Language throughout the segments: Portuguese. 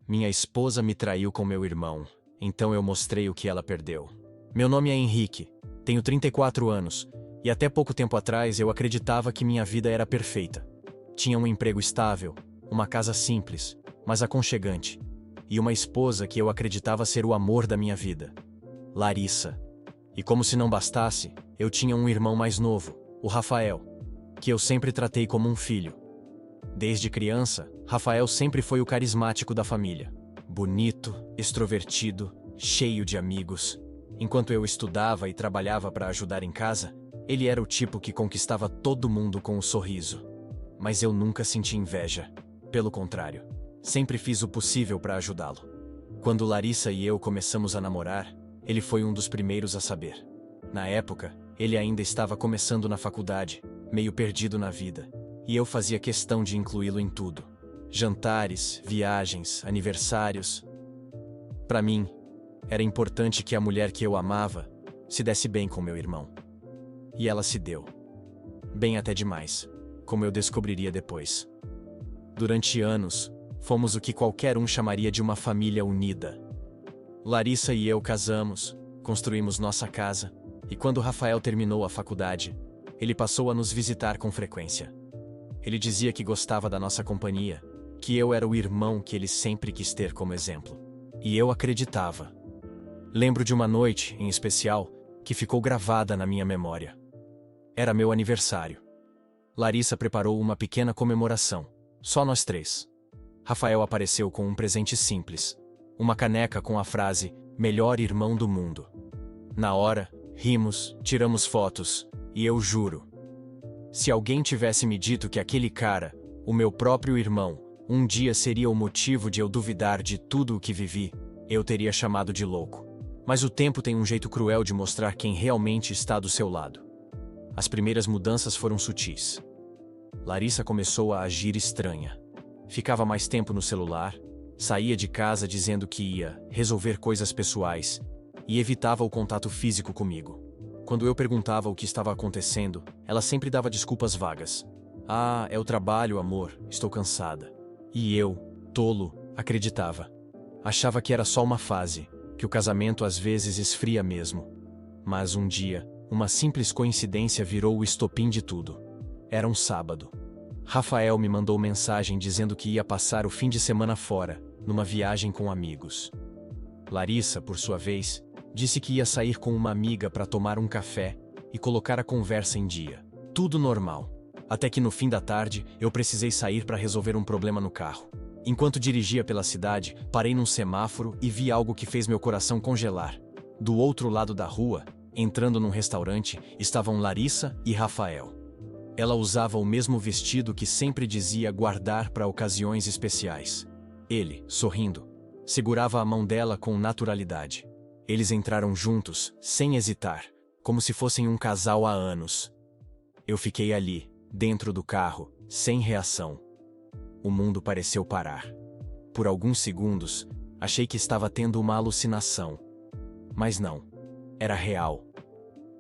Minha esposa me traiu com meu irmão, então eu mostrei o que ela perdeu. Meu nome é Henrique, tenho 34 anos, e até pouco tempo atrás eu acreditava que minha vida era perfeita. Tinha um emprego estável, uma casa simples, mas aconchegante, e uma esposa que eu acreditava ser o amor da minha vida, Larissa. E como se não bastasse, eu tinha um irmão mais novo, o Rafael, que eu sempre tratei como um filho. Desde criança, Rafael sempre foi o carismático da família. Bonito, extrovertido, cheio de amigos. Enquanto eu estudava e trabalhava para ajudar em casa, ele era o tipo que conquistava todo mundo com um sorriso. Mas eu nunca senti inveja. Pelo contrário, sempre fiz o possível para ajudá-lo. Quando Larissa e eu começamos a namorar, ele foi um dos primeiros a saber. Na época, ele ainda estava começando na faculdade, meio perdido na vida, e eu fazia questão de incluí-lo em tudo. Jantares, viagens, aniversários. Para mim, era importante que a mulher que eu amava se desse bem com meu irmão. E ela se deu. Bem até demais, como eu descobriria depois. Durante anos, fomos o que qualquer um chamaria de uma família unida. Larissa e eu casamos, construímos nossa casa, e quando Rafael terminou a faculdade, ele passou a nos visitar com frequência. Ele dizia que gostava da nossa companhia, que eu era o irmão que ele sempre quis ter como exemplo. E eu acreditava. Lembro de uma noite, em especial, que ficou gravada na minha memória. Era meu aniversário. Larissa preparou uma pequena comemoração, só nós três. Rafael apareceu com um presente simples, uma caneca com a frase "Melhor irmão do mundo". Na hora, rimos, tiramos fotos, e eu juro, se alguém tivesse me dito que aquele cara, o meu próprio irmão, um dia seria o motivo de eu duvidar de tudo o que vivi, eu teria chamado de louco. Mas o tempo tem um jeito cruel de mostrar quem realmente está do seu lado. As primeiras mudanças foram sutis. Larissa começou a agir estranha. Ficava mais tempo no celular, saía de casa dizendo que ia resolver coisas pessoais e evitava o contato físico comigo. Quando eu perguntava o que estava acontecendo, ela sempre dava desculpas vagas. Ah, é o trabalho, amor, estou cansada. E eu, tolo, acreditava. Achava que era só uma fase, que o casamento às vezes esfria mesmo. Mas um dia, uma simples coincidência virou o estopim de tudo. Era um sábado. Rafael me mandou mensagem dizendo que ia passar o fim de semana fora, numa viagem com amigos. Larissa, por sua vez, disse que ia sair com uma amiga para tomar um café e colocar a conversa em dia. Tudo normal. Até que no fim da tarde, eu precisei sair para resolver um problema no carro. Enquanto dirigia pela cidade, parei num semáforo e vi algo que fez meu coração congelar. Do outro lado da rua, entrando num restaurante, estavam Larissa e Rafael. Ela usava o mesmo vestido que sempre dizia guardar para ocasiões especiais. Ele, sorrindo, segurava a mão dela com naturalidade. Eles entraram juntos, sem hesitar, como se fossem um casal há anos. Eu fiquei ali, dentro do carro, sem reação. O mundo pareceu parar. Por alguns segundos, achei que estava tendo uma alucinação. Mas não. Era real.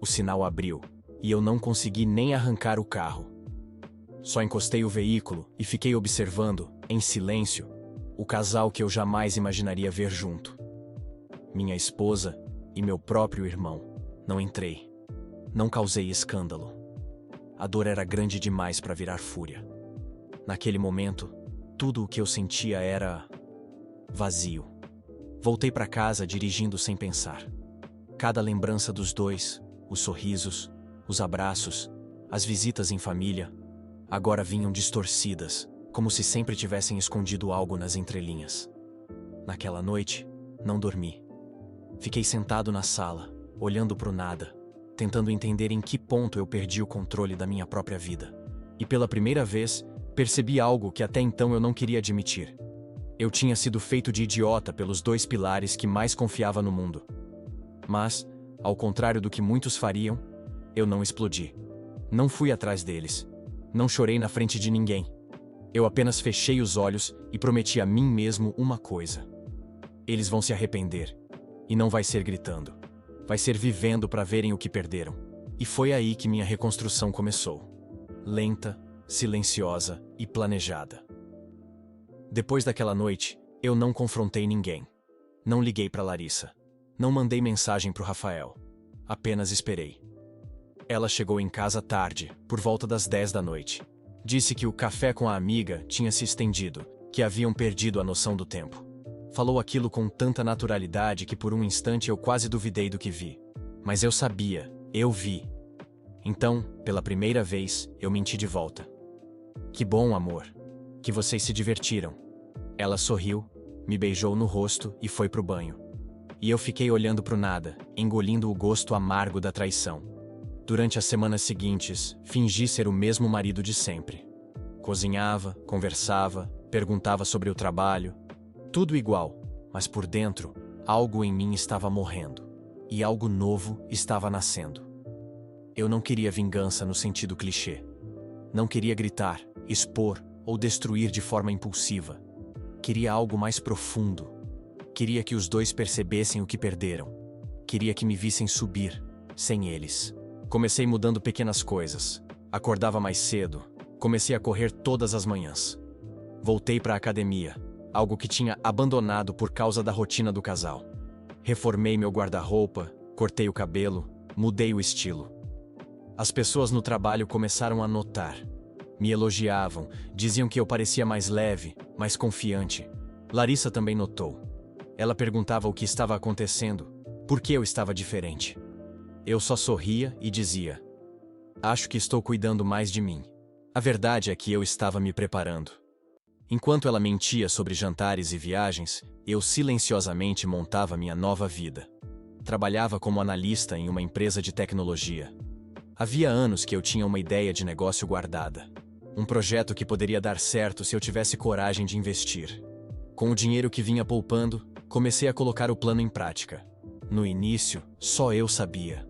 O sinal abriu, e eu não consegui nem arrancar o carro. Só encostei o veículo e fiquei observando, em silêncio, o casal que eu jamais imaginaria ver junto. Minha esposa e meu próprio irmão. Não entrei. Não causei escândalo. A dor era grande demais para virar fúria. Naquele momento, tudo o que eu sentia era vazio. Voltei para casa dirigindo sem pensar. Cada lembrança dos dois, os sorrisos, os abraços, as visitas em família, agora vinham distorcidas, como se sempre tivessem escondido algo nas entrelinhas. Naquela noite, não dormi. Fiquei sentado na sala, olhando para o nada, tentando entender em que ponto eu perdi o controle da minha própria vida. E pela primeira vez, percebi algo que até então eu não queria admitir. Eu tinha sido feito de idiota pelos dois pilares que mais confiava no mundo. Mas, ao contrário do que muitos fariam, eu não explodi. Não fui atrás deles. Não chorei na frente de ninguém. Eu apenas fechei os olhos e prometi a mim mesmo uma coisa. Eles vão se arrepender. E não vai ser gritando. Vai ser vivendo para verem o que perderam. E foi aí que minha reconstrução começou. Lenta, silenciosa e planejada. Depois daquela noite, Eu não confrontei ninguém. Não liguei para Larissa. Não mandei mensagem para o Rafael. Apenas esperei. Ela chegou em casa tarde, por volta das 10 da noite. Disse que o café com a amiga tinha se estendido, que haviam perdido a noção do tempo. Falou aquilo com tanta naturalidade que por um instante eu quase duvidei do que vi. Mas eu sabia, eu vi. Então, pela primeira vez, eu menti de volta. Que bom, amor. Que vocês se divertiram. Ela sorriu, me beijou no rosto e foi pro banho. E eu fiquei olhando pro nada, engolindo o gosto amargo da traição. Durante as semanas seguintes, fingi ser o mesmo marido de sempre. Cozinhava, conversava, perguntava sobre o trabalho. Tudo igual, mas por dentro, algo em mim estava morrendo. E algo novo estava nascendo. Eu não queria vingança no sentido clichê. Não queria gritar, expor ou destruir de forma impulsiva. Queria algo mais profundo. Queria que os dois percebessem o que perderam. Queria que me vissem subir, sem eles. Comecei mudando pequenas coisas. Acordava mais cedo. Comecei a correr todas as manhãs. Voltei para a academia, algo que tinha abandonado por causa da rotina do casal. Reformei meu guarda-roupa, cortei o cabelo, mudei o estilo. As pessoas no trabalho começaram a notar. Me elogiavam, diziam que eu parecia mais leve, mais confiante. Larissa também notou. Ela perguntava o que estava acontecendo, por que eu estava diferente. Eu só sorria e dizia: acho que estou cuidando mais de mim. A verdade é que eu estava me preparando. Enquanto ela mentia sobre jantares e viagens, eu silenciosamente montava minha nova vida. Trabalhava como analista em uma empresa de tecnologia. Havia anos que eu tinha uma ideia de negócio guardada. Um projeto que poderia dar certo se eu tivesse coragem de investir. Com o dinheiro que vinha poupando, comecei a colocar o plano em prática. No início, só eu sabia.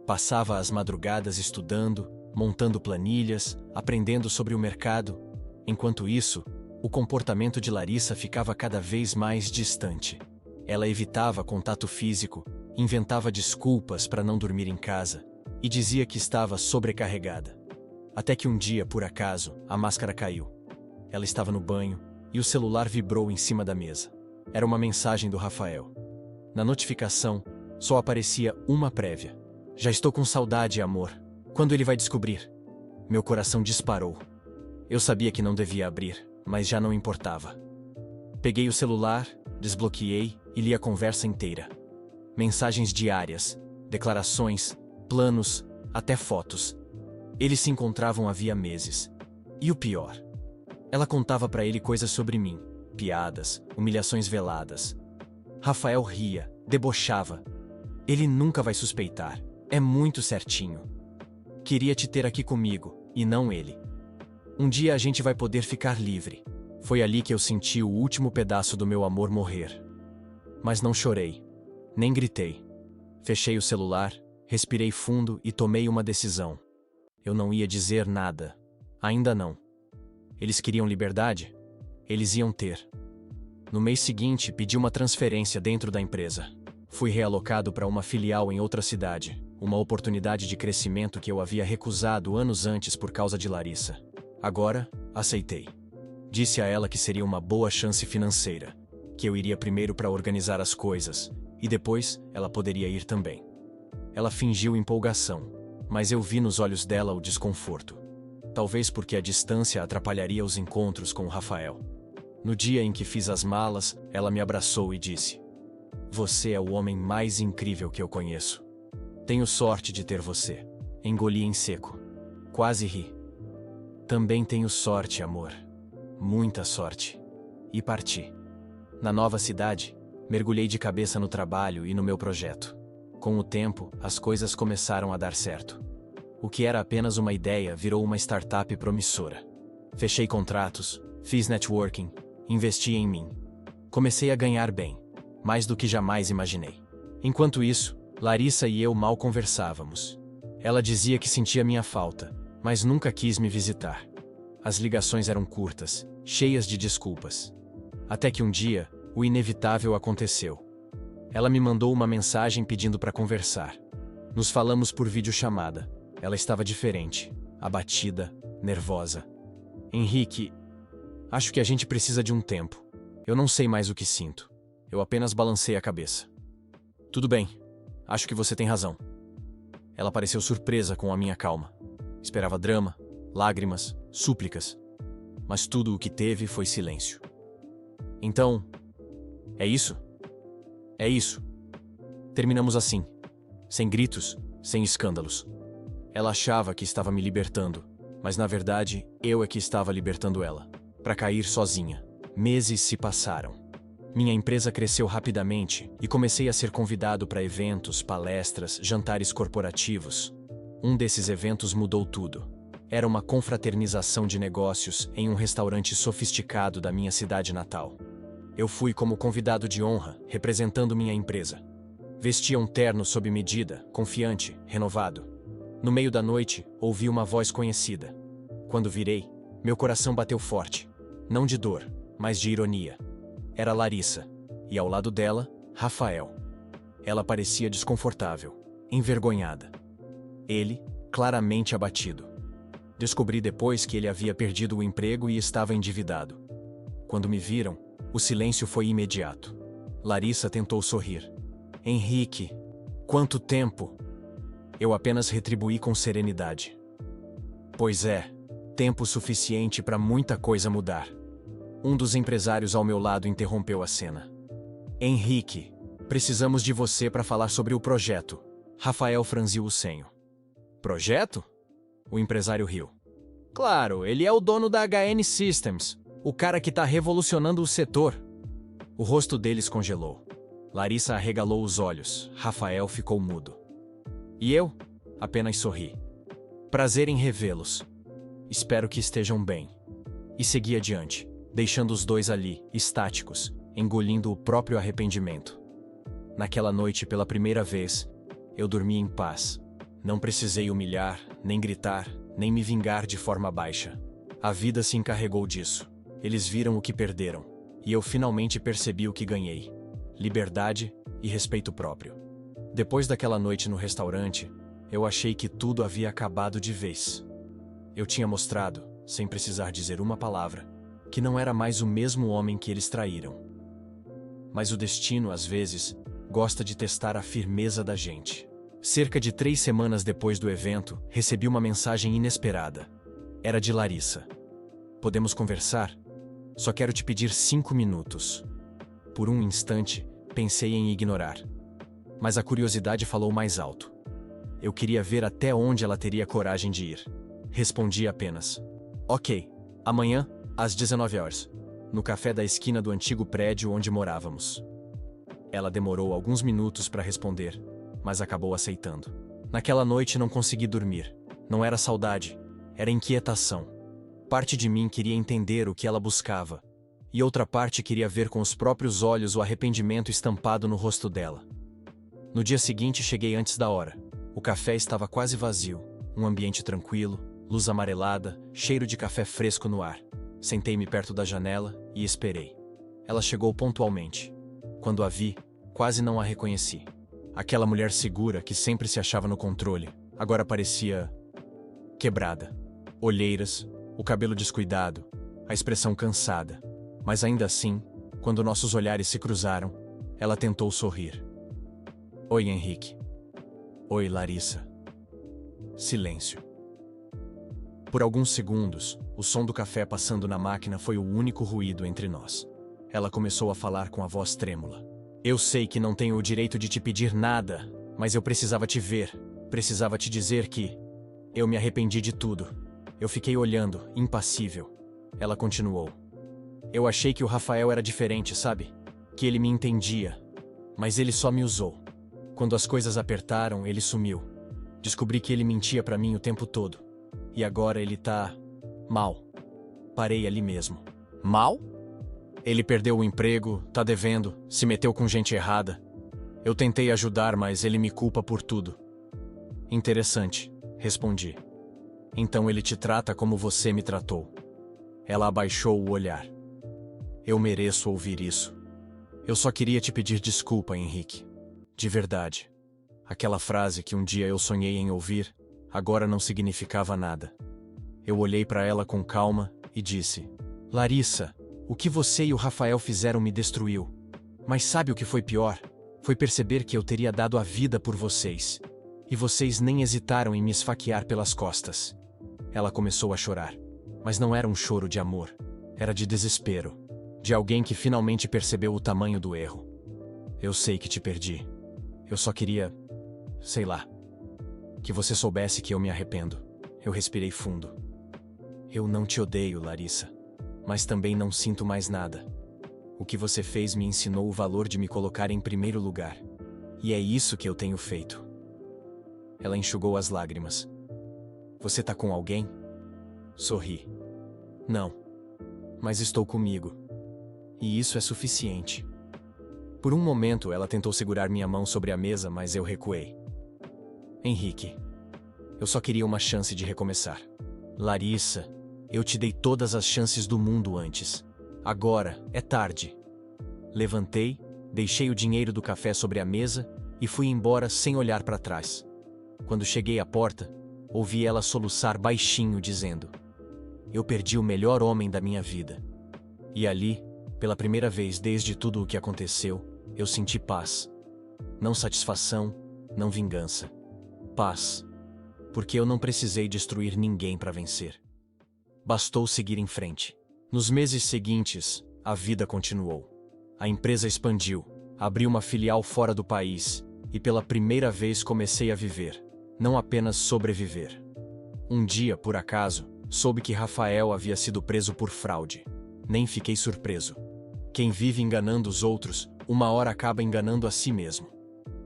Passava as madrugadas estudando, montando planilhas, aprendendo sobre o mercado. Enquanto isso, o comportamento de Larissa ficava cada vez mais distante. Ela evitava contato físico, inventava desculpas para não dormir em casa e dizia que estava sobrecarregada. Até que um dia, por acaso, a máscara caiu. Ela estava no banho e o celular vibrou em cima da mesa. Era uma mensagem do Rafael. Na notificação, só aparecia uma prévia. Já estou com saudade, amor. Quando ele vai descobrir? Meu coração disparou. Eu sabia que não devia abrir, mas já não importava. Peguei o celular, desbloqueei e li a conversa inteira. Mensagens diárias, declarações, planos, até fotos. Eles se encontravam havia meses. E o pior, ela contava para ele coisas sobre mim, piadas, humilhações veladas. Rafael ria, debochava. Ele nunca vai suspeitar. É muito certinho. Queria te ter aqui comigo, e não ele. Um dia a gente vai poder ficar livre. Foi ali que eu senti o último pedaço do meu amor morrer. Mas não chorei, nem gritei. Fechei o celular, respirei fundo e tomei uma decisão. Eu não ia dizer nada. Ainda não. Eles queriam liberdade? Eles iam ter. No mês seguinte, pedi uma transferência dentro da empresa. Fui realocado para uma filial em outra cidade, uma oportunidade de crescimento que eu havia recusado anos antes por causa de Larissa. Agora, aceitei. Disse a ela que seria uma boa chance financeira, que eu iria primeiro para organizar as coisas, e depois ela poderia ir também. Ela fingiu empolgação, mas eu vi nos olhos dela o desconforto. Talvez porque a distância atrapalharia os encontros com o Rafael. No dia em que fiz as malas, ela me abraçou e disse: você é o homem mais incrível que eu conheço. Tenho sorte de ter você. Engoli em seco. Quase ri. Também tenho sorte, amor. Muita sorte. E parti. Na nova cidade, mergulhei de cabeça no trabalho e no meu projeto. Com o tempo, as coisas começaram a dar certo. O que era apenas uma ideia virou uma startup promissora. Fechei contratos, fiz networking, investi em mim. Comecei a ganhar bem, mais do que jamais imaginei. Enquanto isso, Larissa e eu mal conversávamos. Ela dizia que sentia minha falta, mas nunca quis me visitar. As ligações eram curtas, cheias de desculpas. Até que um dia, o inevitável aconteceu. Ela me mandou uma mensagem pedindo para conversar. Nos falamos por videochamada. Ela estava diferente, abatida, nervosa. Henrique, acho que a gente precisa de um tempo. Eu não sei mais o que sinto. Eu apenas balancei a cabeça. Tudo bem. Acho que você tem razão. Ela pareceu surpresa com a minha calma. Esperava drama, lágrimas, súplicas. Mas tudo o que teve foi silêncio. Então, é isso? É isso. Terminamos assim. Sem gritos, sem escândalos. Ela achava que estava me libertando, mas na verdade, eu é que estava libertando ela. Para cair sozinha. Meses se passaram. Minha empresa cresceu rapidamente e comecei a ser convidado para eventos, palestras, jantares corporativos. Um desses eventos mudou tudo. Era uma confraternização de negócios em um restaurante sofisticado da minha cidade natal. Eu fui como convidado de honra, representando minha empresa. Vestia um terno sob medida, confiante, renovado. No meio da noite, ouvi uma voz conhecida. Quando virei, meu coração bateu forte. Não de dor, mas de ironia. Era Larissa, e ao lado dela, Rafael. Ela parecia desconfortável, envergonhada. Ele, claramente abatido. Descobri depois que ele havia perdido o emprego e estava endividado. Quando me viram, o silêncio foi imediato. Larissa tentou sorrir. Henrique, quanto tempo! Eu apenas retribuí com serenidade. Pois é, tempo suficiente para muita coisa mudar. Um dos empresários ao meu lado interrompeu a cena. Henrique, precisamos de você para falar sobre o projeto. Rafael franziu o senho. Projeto? O empresário riu. Claro, ele é o dono da HN Systems, o cara que está revolucionando o setor. O rosto deles congelou. Larissa arregalou os olhos, Rafael ficou mudo. E eu? Apenas sorri. Prazer em revê-los. Espero que estejam bem. E segui adiante, deixando os dois ali, estáticos, engolindo o próprio arrependimento. Naquela noite, pela primeira vez, eu dormi em paz. Não precisei humilhar, nem gritar, nem me vingar de forma baixa. A vida se encarregou disso. Eles viram o que perderam, e eu finalmente percebi o que ganhei. Liberdade e respeito próprio. Depois daquela noite no restaurante, eu achei que tudo havia acabado de vez. Eu tinha mostrado, sem precisar dizer uma palavra, que não era mais o mesmo homem que eles traíram. Mas o destino, às vezes, gosta de testar a firmeza da gente. Cerca de 3 semanas depois do evento, recebi uma mensagem inesperada. Era de Larissa. Podemos conversar? Só quero te pedir 5 minutos. Por um instante, pensei em ignorar. Mas a curiosidade falou mais alto. Eu queria ver até onde ela teria coragem de ir. Respondi apenas. Ok, amanhã, às 19 horas, no café da esquina do antigo prédio onde morávamos. Ela demorou alguns minutos para responder, mas acabou aceitando. Naquela noite não consegui dormir. Não era saudade, era inquietação. Parte de mim queria entender o que ela buscava, e outra parte queria ver com os próprios olhos o arrependimento estampado no rosto dela. No dia seguinte cheguei antes da hora. O café estava quase vazio, um ambiente tranquilo, luz amarelada, cheiro de café fresco no ar. Sentei-me perto da janela e esperei. Ela chegou pontualmente. Quando a vi, quase não a reconheci. Aquela mulher segura que sempre se achava no controle, agora parecia quebrada. Olheiras, o cabelo descuidado, a expressão cansada. Mas ainda assim, quando nossos olhares se cruzaram, ela tentou sorrir. Oi, Henrique. Oi, Larissa. Silêncio. Por alguns segundos, o som do café passando na máquina foi o único ruído entre nós. Ela começou a falar com a voz trêmula. Eu sei que não tenho o direito de te pedir nada, mas eu precisava te ver. Precisava te dizer que eu me arrependi de tudo. Eu fiquei olhando, impassível. Ela continuou. Eu achei que o Rafael era diferente, sabe? Que ele me entendia. Mas ele só me usou. Quando as coisas apertaram, ele sumiu. Descobri que ele mentia pra mim o tempo todo. E agora ele tá mal. Parei ali mesmo. Mal? Ele perdeu o emprego, tá devendo, se meteu com gente errada. Eu tentei ajudar, mas ele me culpa por tudo. Interessante, respondi. Então ele te trata como você me tratou. Ela abaixou o olhar. Eu mereço ouvir isso. Eu só queria te pedir desculpa, Henrique. De verdade. Aquela frase que um dia eu sonhei em ouvir, agora não significava nada. Eu olhei para ela com calma e disse: Larissa, O que você e o Rafael fizeram me destruiu. Mas sabe o que foi pior? Foi perceber que eu teria dado a vida por vocês. E vocês nem hesitaram em me esfaquear pelas costas. Ela começou a chorar. Mas não era um choro de amor. Era de desespero. De alguém que finalmente percebeu o tamanho do erro. Eu sei que te perdi. Eu só queria... sei lá. Que você soubesse que eu me arrependo. Eu respirei fundo. Eu não te odeio, Larissa. Mas também não sinto mais nada. O que você fez me ensinou o valor de me colocar em primeiro lugar. E é isso que eu tenho feito. Ela enxugou as lágrimas. Você tá com alguém? Sorri. Não. Mas estou comigo. E isso é suficiente. Por um momento ela tentou segurar minha mão sobre a mesa, mas eu recuei. Henrique, eu só queria uma chance de recomeçar. Larissa, eu te dei todas as chances do mundo antes. Agora é tarde. Levantei, deixei o dinheiro do café sobre a mesa e fui embora sem olhar para trás. Quando cheguei à porta, ouvi ela soluçar baixinho dizendo: eu perdi o melhor homem da minha vida. E ali, pela primeira vez desde tudo o que aconteceu, eu senti paz. Não satisfação, não vingança. Paz. Porque eu não precisei destruir ninguém para vencer. Bastou seguir em frente. Nos meses seguintes, a vida continuou. A empresa expandiu, abri uma filial fora do país e pela primeira vez comecei a viver, não apenas sobreviver. Um dia, por acaso, soube que Rafael havia sido preso por fraude. Nem fiquei surpreso. Quem vive enganando os outros, uma hora acaba enganando a si mesmo.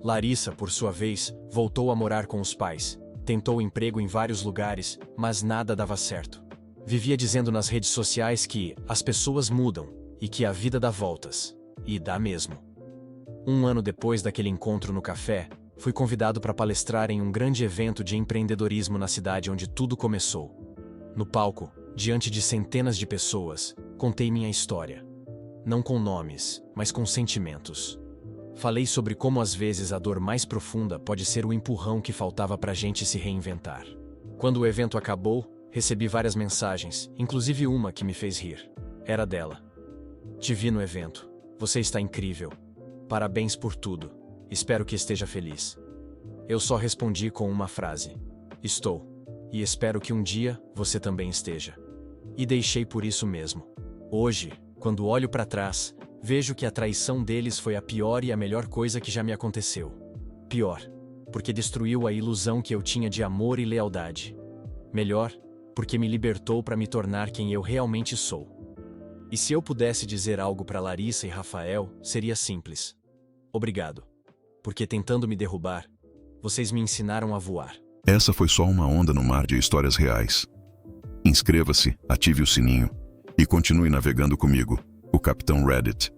Larissa, por sua vez, voltou a morar com os pais. Tentou emprego em vários lugares, mas nada dava certo. Vivia dizendo nas redes sociais que as pessoas mudam e que a vida dá voltas. E dá mesmo. Um ano depois daquele encontro no café, fui convidado para palestrar em um grande evento de empreendedorismo na cidade onde tudo começou. No palco, diante de centenas de pessoas, contei minha história. Não com nomes, mas com sentimentos. Falei sobre como às vezes a dor mais profunda pode ser o empurrão que faltava para a gente se reinventar. Quando o evento acabou, recebi várias mensagens, inclusive uma que me fez rir. Era dela. Te vi no evento. Você está incrível. Parabéns por tudo. Espero que esteja feliz. Eu só respondi com uma frase. Estou. E espero que um dia você também esteja. E deixei por isso mesmo. Hoje, quando olho para trás, vejo que a traição deles foi a pior e a melhor coisa que já me aconteceu. Pior, porque destruiu a ilusão que eu tinha de amor e lealdade. Melhor, porque me libertou para me tornar quem eu realmente sou. E se eu pudesse dizer algo para Larissa e Rafael, seria simples. Obrigado. Porque tentando me derrubar, vocês me ensinaram a voar. Essa foi só uma onda no mar de histórias reais. Inscreva-se, ative o sininho e continue navegando comigo, o Capitão Reddit.